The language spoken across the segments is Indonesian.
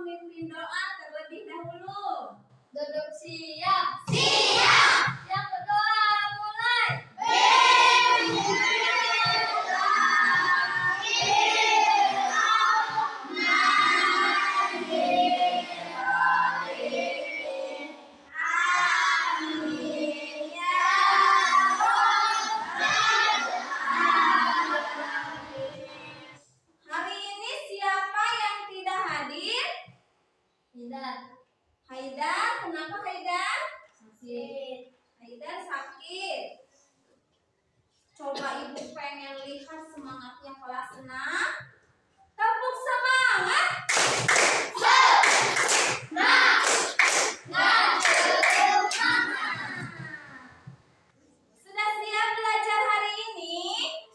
memimpin doa terlebih dahulu. Duduk siap. Siap. Yang berdoa mulai. Hari ini siapa yang tidak hadir? Tidak. Haidar, kenapa Haidar? Sakit. Haidar sakit. Coba ibu pengen lihat semangatnya kelas 6. Tepuk semangat. Sudah siap belajar hari ini?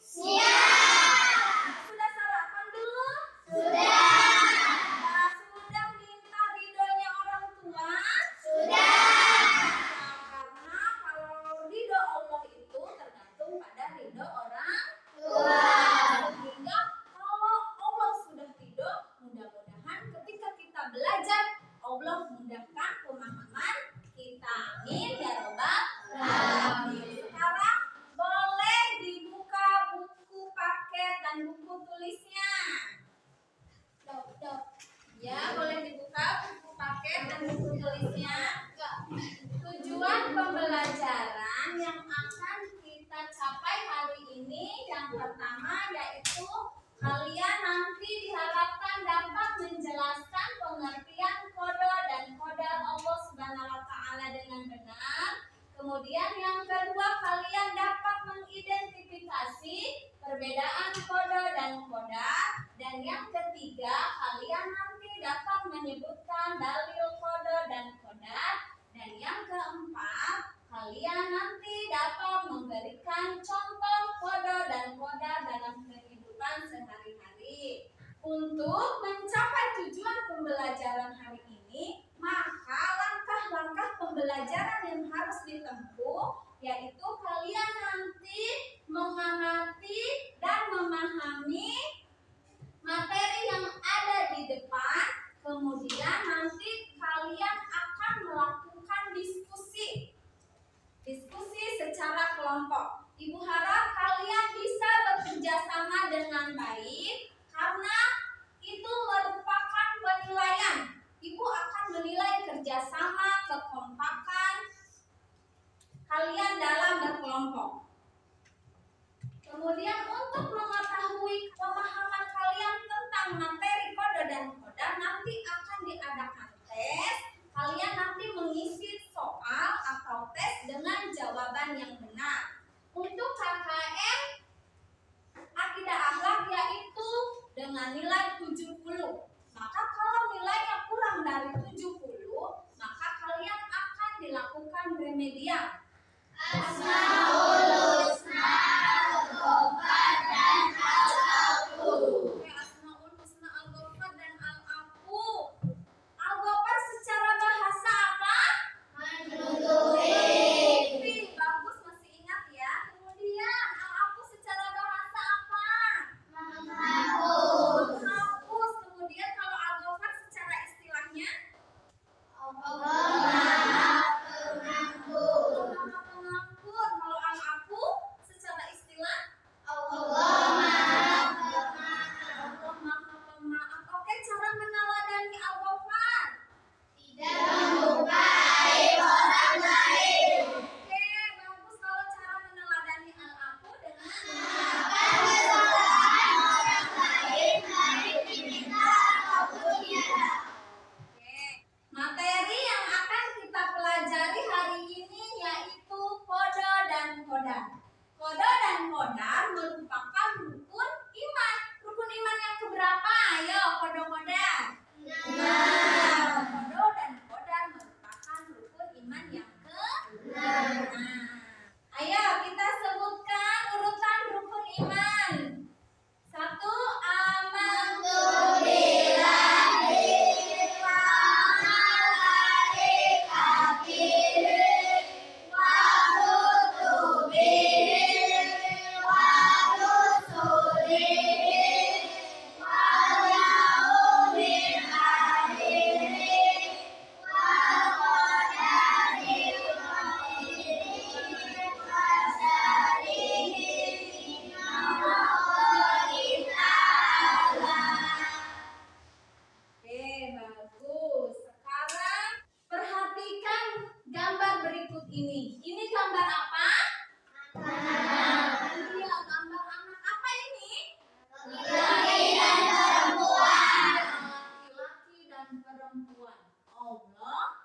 Sudah sarapan belum? Sudah minta ridhonya orang tua? Karena kalau ridho Allah itu tergantung pada ridho orang tua. Sehingga kalau Allah sudah ridho, mudah-mudahan ketika kita belajar, Allah mudahkan pemahaman kita. Amin ya robbal alamin. Sekarang boleh dibuka buku paket dan buku tulisnya. Ya, boleh dibuka buku paket dan buku tulisnya. Tujuan pembelajaran yang akan kita capai hari ini yang pertama yaitu kalian nanti diharapkan dapat menjelaskan pengertian kode dan kodar Allah Subhanahu wa taala dengan benar. Kemudian yang kedua kalian dapat mengidentifikasi perbedaan kode dan kodar. Dan yang ketiga kalian nanti dapat menyebutkan dalil kode dan kodar. Dan yang keempat, kalian nanti dapat memberikan contoh kode dan kodar dalam kehidupan sehari-hari. Untuk mencapai tujuan pembelajaran hari ini, maka langkah-langkah pembelajaran yang harus ditempuh yaitu kalian nanti mengamati dan memahami materi yang ada di depan. Kemudian nanti kalian akan melakukan diskusi secara kelompok. Ibu harap kalian bisa bekerja sama dengan baik karena itu merupakan penilaian. Ibu akan menilai kerjasama, kekompakan kalian dalam berkelompok. Kemudian untuk mengetahui pemahaman kalian tentang materi kode dan kodar, nanti akan diadakan tes. Kalian nanti mengisi soal atau tes dengan jawaban yang benar. Untuk KKM Akidah Akhlak yaitu dengan nilai 70. Maka kalau nilainya kurang dari 70, maka kalian akan dilakukan remedial. Asmaul Husna, Al-Ghafar dan Al-Ghafur. Asmaul Husna, Al-Ghafur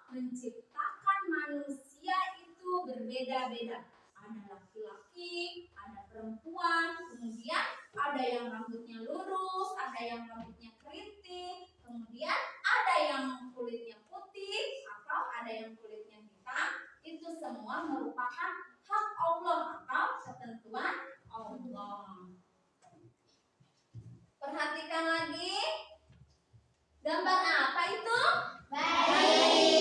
menciptakan manusia itu berbeda-beda. Ada laki-laki, ada perempuan, kemudian ada yang rambutnya lurus, ada yang rambutnya keriting, kemudian ada yang kulitnya putih atau ada yang kulitnya hitam. Itu semua merupakan hak Allah atau ketentuan Allah. Perhatikan lagi. Gambar apa itu? Bayi.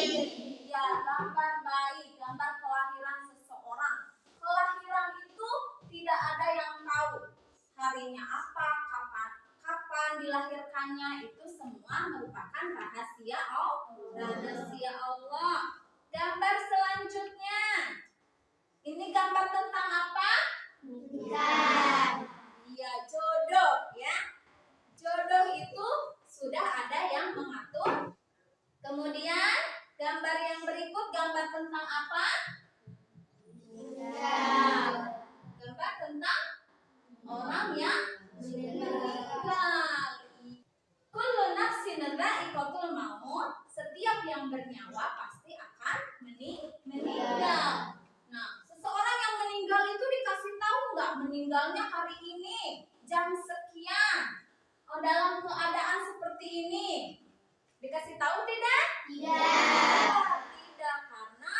Ya, gambar bayi, gambar kelahiran seseorang. Kelahiran itu tidak ada yang tahu harinya apa, kapan dilahirkannya, itu semua merupakan rahasia Allah. Gambar selanjutnya. Ini gambar tentang apa? Iya, jodoh ya. Jodoh itu sudah ada yang mengatur. Kemudian gambar yang berikut gambar tentang apa? Gambar tentang orang yang meninggal. Kullu nafsin dha'iqatul maut. Setiap yang bernyawa pasti akan meninggal. Nah, seseorang yang meninggal itu dikasih tahu nggak meninggalnya hari ini, jam sekian, dalam keadaan seperti ini? Dikasih tahu tidak? Tidak, karena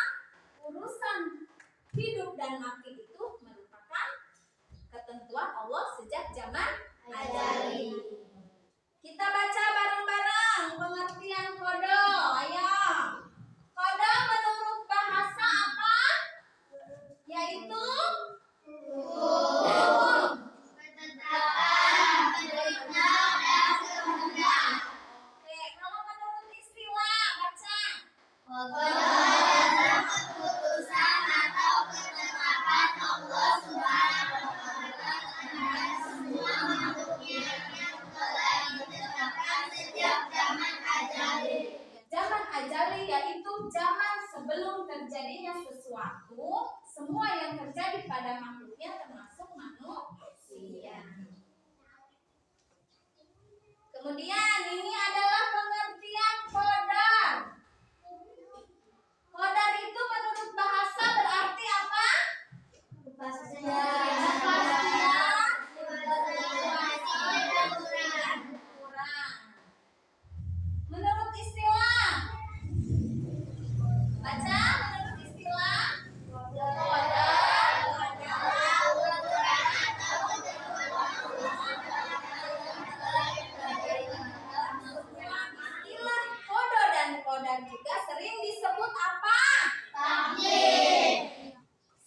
urusan hidup dan mati itu merupakan ketentuan Allah sejak zaman azali. Kita baca bareng-bareng pengertian qada. Ayo. Qada menurut bahasa apa? Yaitu Oke, kalau menurut istilah baca. Keputusan atau ketetapan Allah Subhanahu wa Ta'ala terhadap semua makhluknya yang telah ditetapkan sejak zaman azali. Zaman azali yaitu zaman sebelum terjadinya sesuatu, semua yang terjadi pada makhluknya termasuk manusia. Kemudian ini adalah pengertian qadar. Qadar itu menurut bahasa berarti apa? Menurut istilah. Baca menurut istilah. Qadar adalah istilah qada dan qadar juga sering disebut apa?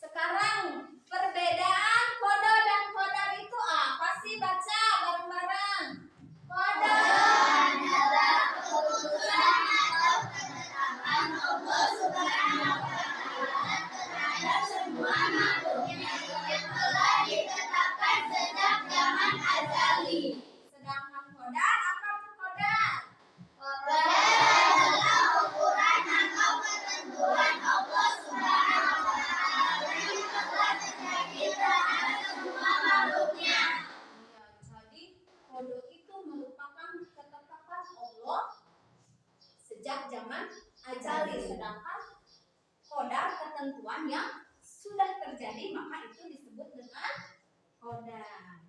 Sekarang perbedaan qada dan qadar itu apa sih? Baca bareng-bareng. Qada adalah keputusan atau ketetapan Allah Subhanahu wa Ta'ala terhadap semua makhluknya yang telah ditetapkan sejak zaman azali. Sedangkan qadar apa itu qadar? Qadar adalah ukuran atau ketentuan Allah Subhanahu wa Ta'ala yang telah terjadi terhadap semua makhluknya. Ya, jadi qada itu merupakan ketetapan Allah sejak zaman azali, sedangkan qadar ketentuan yang sudah terjadi maka itu disebut dengan qadar.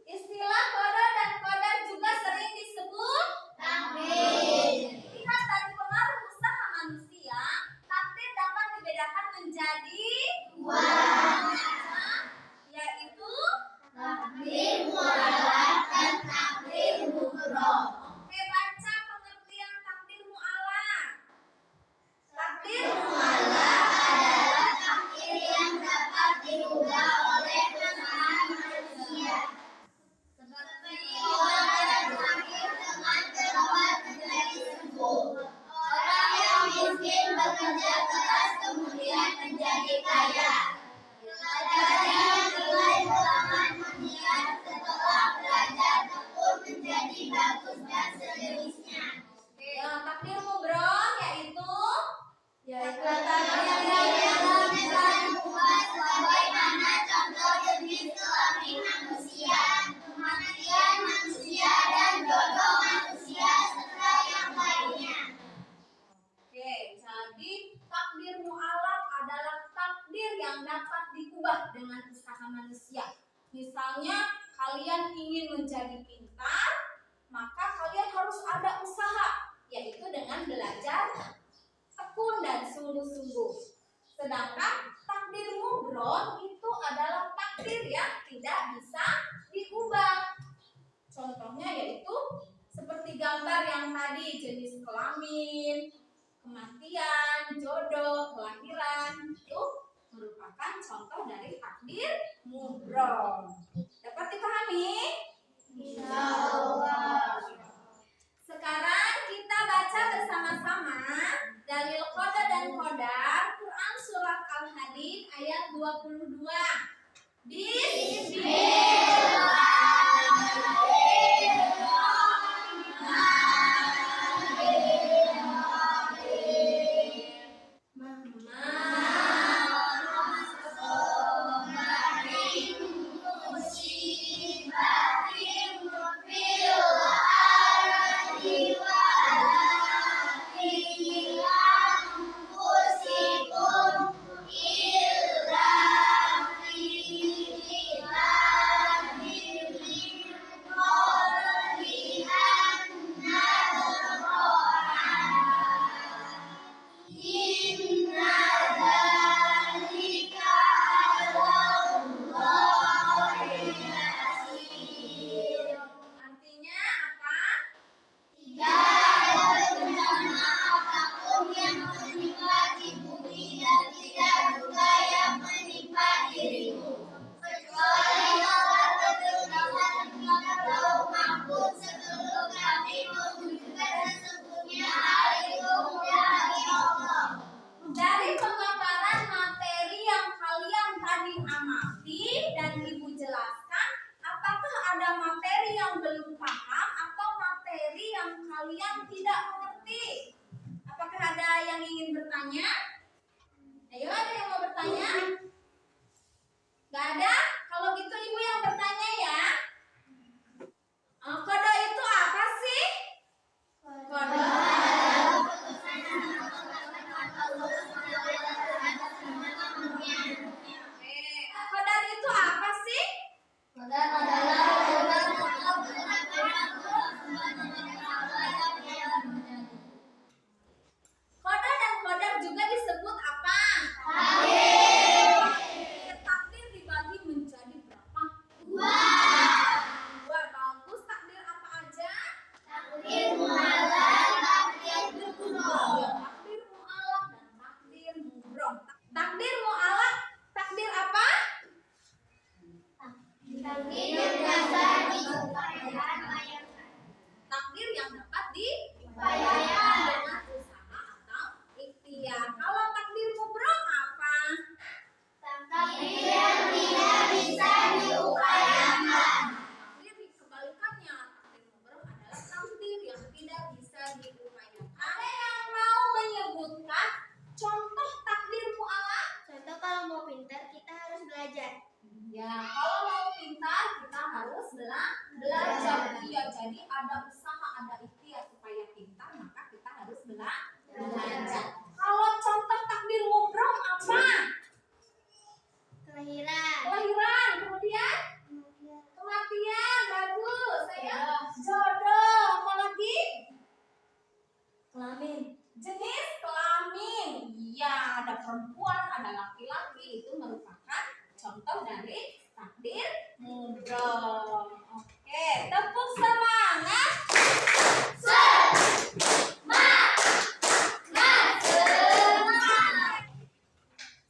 Istilah qada dan qadar juga sering disebut Takdir. Lihat dari pengaruh usaha manusia, takdir dapat dibedakan menjadi Dua. yaitu Takdir mu'alaf dan takdir mubrom. Oke, baca pengertian takdir mu'alaf. Takdir Mu'alaf adalah takdir yang dapat diubah oleh kesalahan manusia. Seperti orang yang sakit dengan berobat menjadi sembuh. Orang yang miskin bekerja keras kemudian menjadi kaya. Pelajar yang nilai ulangan mendiam setelah belajar tekun menjadi bagus dan sejenisnya. takdir mubrom yaitu Takdir yang bisa diubah sebagaimana contoh jenis kelamin manusia, kematian manusia, dan jodoh manusia serta yang lainnya. Oke. Pokoknya kalian ingin menjadi pintar, maka kalian harus ada usaha, yaitu dengan belajar tekun dan sungguh-sungguh. Sedangkan takdir mubrom itu adalah takdir yang tidak bisa diubah. Contohnya yaitu seperti gambar yang tadi, jenis kelamin, kematian, jodoh, kelahiran, itu merupakan contoh dari takdir mubrom. Dapat dipahami? Insyaallah. Sekarang kita baca bersama-sama dalil qada dan qadar Quran surat Al-Hadid ayat 22. Artinya apa? Tidak ada bencana apapun yang menimpa di bumi dan tidak juga yang menimpa dirimu, kecuali Allah berfirman dalam Lauh Mahfuz sebelum kami mewujudkan sesungguhnya hal itu mudah bagi Allah. Dari pemaparan materi yang kalian tadi amati dan Ibu jelaskan, apakah ada materi yang belum paham atau materi yang kalian tidak mengerti? Apakah ada yang ingin bertanya? Ayo, ada yang mau bertanya? Gak ada? Kalau gitu Ibu yang bertanya ya. Qada itu apa sih? Qada. Qadar itu apa sih? Qada dan qadar juga disebut apa? Takdir dibagi menjadi berapa? Dua. Bagus. Takdir apa aja? Takdir mu'alaf dan takdir mubrom. Takdir mu'alaf, takdir apa? Takdir yang dapat diupayakan dengan usaha atau ikhtiar. Kalau takdir mubrom apa? Takdir yang tidak bisa diupayakan. Takdir kebalikannya, takdir mubrom adalah takdir yang tidak bisa diupayakan. Ada yang mau menyebutkan contoh takdir mu'alaf? Contoh kalau mau pintar kita harus belajar. Ya, kalau mau pintar kita harus belajar. Iya, jadi ada usaha, ada ikhtiar supaya pintar, maka kita harus belajar. Kalau contoh takdir mubrom apa? Kelahiran, kemudian kematian, bagus. Saya jodoh, apa lagi? Kelamin. Jenis kelamin. Iya, ada perempuan, ada laki-laki, itu merupakan contoh dari takdir mubrom. Oke, tepuk semangat.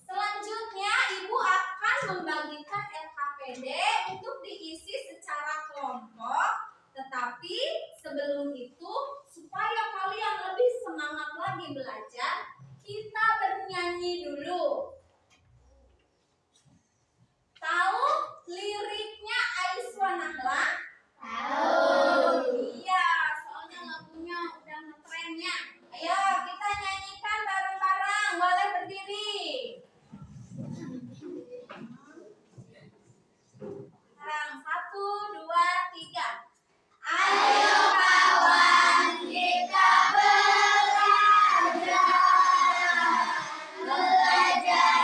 Selanjutnya Ibu akan membagikan LKPD untuk diisi secara kelompok. Tetapi sebelum itu, supaya kalian lebih semangat lagi belajar, kita bernyanyi dulu. Tahu liriknya Aiswa Nahla? Tahu. Iya, soalnya lagunya udah ngetrennya. Ayo kita nyanyikan bareng-bareng. Boleh berdiri. Sekarang 1, 2, 3. Ayo kawan kita belajar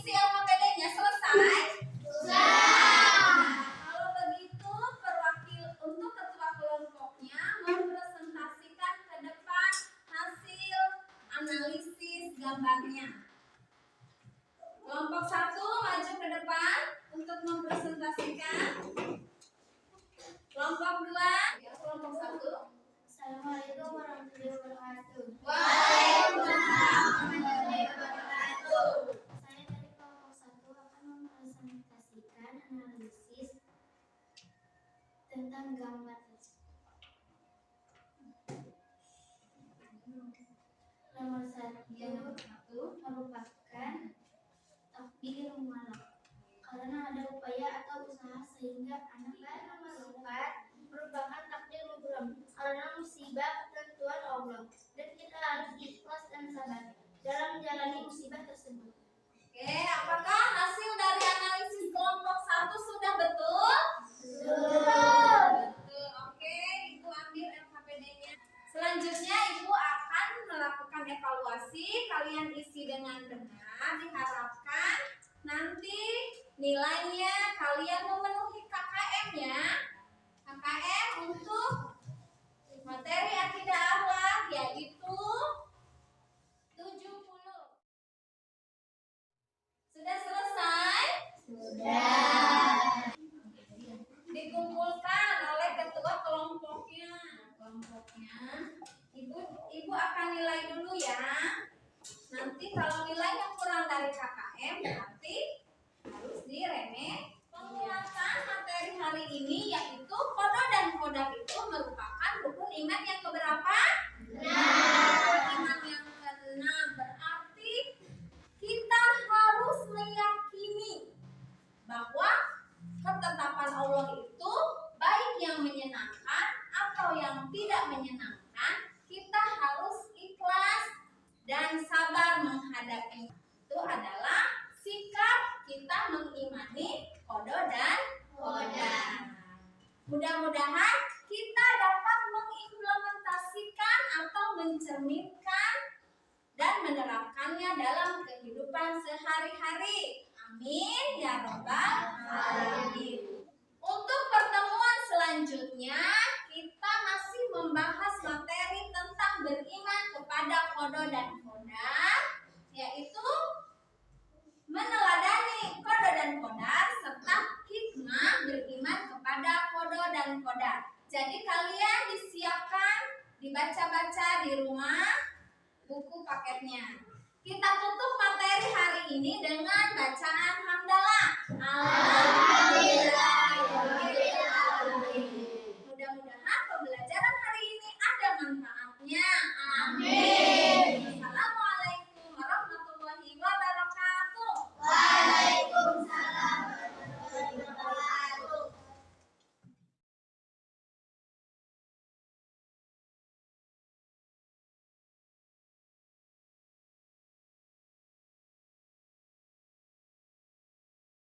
mengisi LKPD-nya selesai? Kalau begitu, untuk ketua kelompoknya mempresentasikan ke depan hasil analisis gambarnya. Kelompok 1 maju ke depan untuk mempresentasikan. Kelompok 2, ya, kelompok 1. Assalamualaikum warahmatullahi wabarakatuh. Waalaikumsalam warahmatullahi wabarakatuh. Saya dari kelompok 1 akan mempresentasikan analisis tentang gambar tersebut. Nomor 1 merupakan takdir mualaf karena ada upaya atau usaha sehingga anak. Nomor 4 merupakan takdir mubram karena musibah ketentuan Allah dan kita harus ikhlas dan sabar dalam menjalani musibah tersebut. Oke, apakah hasil dari analisis kelompok 1 sudah betul? Betul. Oke, Ibu ambil LKPD-nya. Selanjutnya Ibu akan melakukan evaluasi. Kalian isi dengan benar. Diharapkan nanti nilainya kalian memenuhi KKM ya. KKM untuk materi akidah akhlak yaitu 70. Sudah selesai? Sudah. Dikumpulkan oleh ketua kelompoknya. Ibu akan nilai dulu ya. Nanti kalau nilainya kurang dari KKM berarti harus diremeh. Penguatan materi hari ini yaitu kodo dan kodar itu merupakan rukun iman yang keberapa? Iman yang keenam. Berarti kita harus meyakini bahwa ketetapan Allah itu baik yang menyenangkan atau yang tidak menyenangkan, kita harus ikhlas dan sabar menghadapi. Itu adalah sikap kita mengimani kodo dan kodar. Mudah-mudahan kita dapat mengimplementasikan atau mencerminkan dan menerapkannya dalam kehidupan sehari-hari. Amin ya robbal alamin. Untuk pertemuan selanjutnya kita masih membahas materi tentang beriman kepada kodo dan kodar, yaitu meneladani kodo dan kodar serta hikmah beriman kepada kodo dan kodar. Jadi kalian disiapkan dibaca-baca di rumah buku paketnya. Kita tutup materi hari ini dengan bacaan hamdalah. Alhamdulillah.